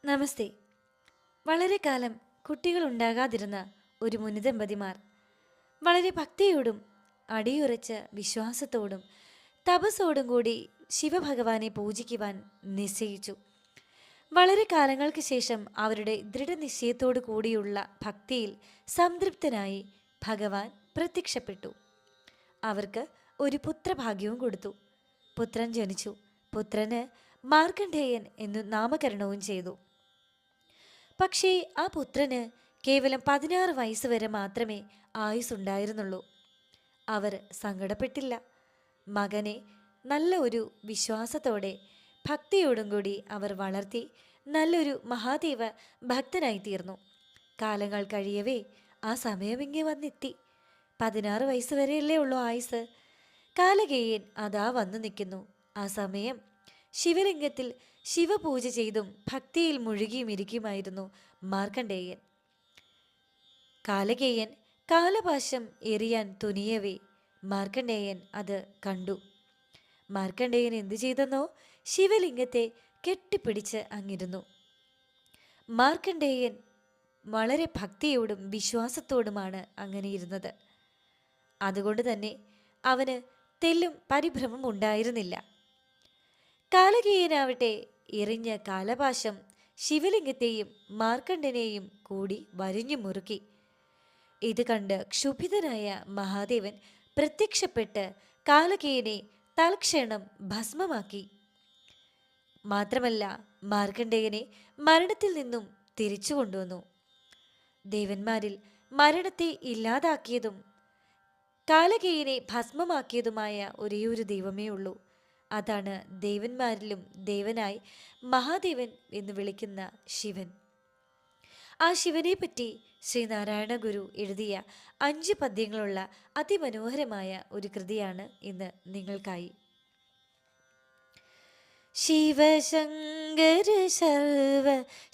നമസ്തേ. വളരെ കാലം കുട്ടികളുണ്ടാകാതിരുന്ന ഒരു മുനിദമ്പതിമാർ വളരെ ഭക്തിയോടും അടിയുറച്ച വിശ്വാസത്തോടും തപസ്സോടും കൂടി ശിവഭഗവാനെ പൂജിക്കുവാൻ നിശ്ചയിച്ചു. വളരെ കാലങ്ങൾക്ക് ശേഷം അവരുടെ ദൃഢനിശ്ചയത്തോടു കൂടിയുള്ള ഭക്തിയിൽ സംതൃപ്തനായി ഭഗവാൻ പ്രത്യക്ഷപ്പെട്ടു. അവർക്ക് ഒരു പുത്രഭാഗ്യവും കൊടുത്തു. പുത്രൻ ജനിച്ചു. പുത്രന് മാർക്കണ്ഡേയൻ എന്നു നാമകരണവും ചെയ്തു. പക്ഷേ ആ പുത്രന് കേവലം 16 വയസ്സ് വരെ മാത്രമേ ആയുസ്സുണ്ടായിരുന്നുള്ളൂ. അവർ സങ്കടപ്പെട്ടില്ല. മകനെ നല്ല ഒരു വിശ്വാസത്തോടെ ഭക്തിയോടും കൂടി അവർ വളർത്തി നല്ലൊരു മഹാദേവ ഭക്തനായി തീർന്നു. കാലങ്ങൾ കഴിയവേ ആ സമയമിങ്ങി വന്നെത്തി. 16 വയസ്സ് വരെയല്ലേ ഉള്ളൂ ആയുസ്. കാലകേയൻ അതാ വന്നു നിൽക്കുന്നു. ആ സമയം ശിവലിംഗത്തിൽ ശിവപൂജ ചെയ്തും ഭക്തിയിൽ മുഴുകിയും ഇരിക്കുമായിരുന്നു മാർക്കണ്ഡേയൻ. കാലകേയൻ കാലപാശം എറിയാൻ തുനിയവേ മാർക്കണ്ഡേയൻ അത് കണ്ടു. മാർക്കണ്ഡേയൻ എന്തു ചെയ്തെന്നോ, ശിവലിംഗത്തെ കെട്ടിപ്പിടിച്ച് അങ്ങിരുന്നു. മാർക്കണ്ഡേയൻ വളരെ ഭക്തിയോടും വിശ്വാസത്തോടുമാണ് അങ്ങനെ ഇരുന്നത്. അതുകൊണ്ട് തന്നെ അവന് തെല്ലും പരിഭ്രമം ഉണ്ടായിരുന്നില്ല. കാലകേയനാവട്ടെ എറിഞ്ഞ കാലപാശം ശിവലിംഗത്തെയും മാർക്കണ്ഡനെയും കൂടി വരിഞ്ഞു മുറുക്കി. ഇത് കണ്ട് ക്ഷുഭിതനായ മഹാദേവൻ പ്രത്യക്ഷപ്പെട്ട് കാലകേയനെ തൽക്ഷണം ഭസ്മമാക്കി. മാത്രമല്ല, മാർക്കണ്ഡേയനെ മരണത്തിൽ നിന്നും തിരിച്ചു കൊണ്ടുവന്നു. ദേവന്മാരിൽ മരണത്തെ ഇല്ലാതാക്കിയതും കാലകേയനെ ഭസ്മമാക്കിയതുമായ ഒരേയൊരു ദൈവമേ ഉള്ളൂ. അതാണ് ദേവന്മാരിലും ദേവനായി മഹാദേവൻ എന്ന് വിളിക്കുന്ന ശിവൻ. ആ ശിവനെ പറ്റി ശ്രീനാരായണ ഗുരു എഴുതിയ 5 പദ്യങ്ങളുള്ള അതിമനോഹരമായ ഒരു കൃതിയാണ് ഇന്ന് നിങ്ങൾക്കായി. ശിവശങ്കര സർവ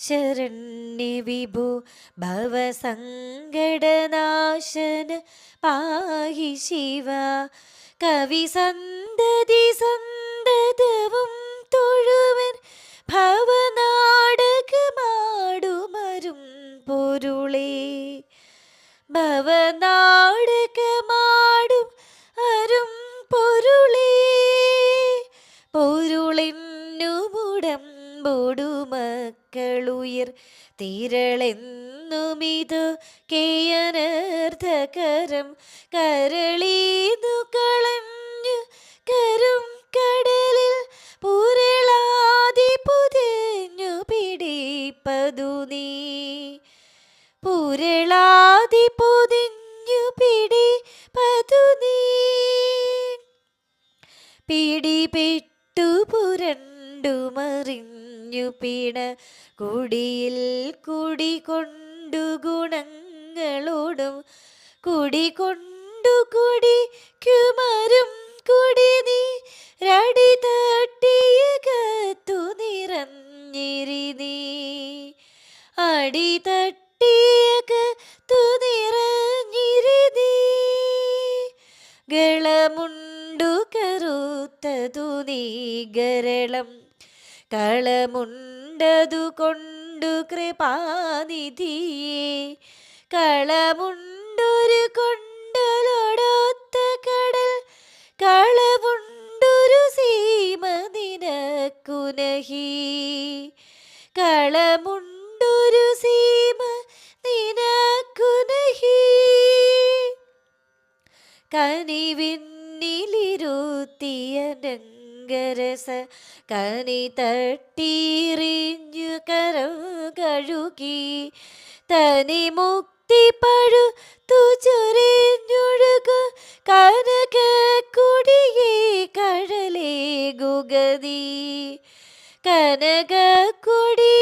ശരണ്യ വിഭോ ഭവസങ്കടനാശന പാഹി ശിവ കവി സന്തതി സന്തതവും തൊഴുവൻ ഭവനാടകമാടുമരും പൊരുളേ ഭവനാടകമാടും അരും പൊരുളേ പൊരുളെന്നുമുടമ്പോടു മക്കളുയിർ തിരളെന്നുമിതു കേയനർത്ഥകരം കരളീന്നു കളഞ്ഞു കരും കടലിൽ പുരളാതി പുതിഞ്ഞു പിടിപ്പതു നീ പുരളാതി പുതിഞ്ഞു പിടിപ്പതു നീ പിടിപെട്ടു പുരണ്ടു മറിഞ്ഞു പിണ കുടിയിൽ കുടികൊണ്ടു ഗുണങ്ങളോടും കുടികൊണ്ടു കുടിക്കുമരും കുടി നീ രടി തട്ടിയ കത്തു നിറഞ്ഞിരി നീ അടി തട്ടിയ കത്തു നിറഞ്ഞിരി നീ ഗളമുണ്ടു കറുത്തതു നീ ഗരളം കളമുണ്ടതു കൊണ്ടു കൃപാനിധിയേ കളമുണ്ടൊരു കൊണ്ടലൊടൊത്ത കടൽ കളമുണ്ടൊരു സീമ നിനക്കുനഹി കളമുണ്ടൊരു സീമ നിനക്കുനഹി കനിവിന്നിലിരുത്തിയ രംഗരസ കനി തട്ടീറിഞ്ഞു കരം കഴുകി തനി മുക്തി പഴുത്തു ചൊരിഞ്ഞൊഴുകു കനക കുടിയേ കഴലേ ഗുഗതി കനക കുടി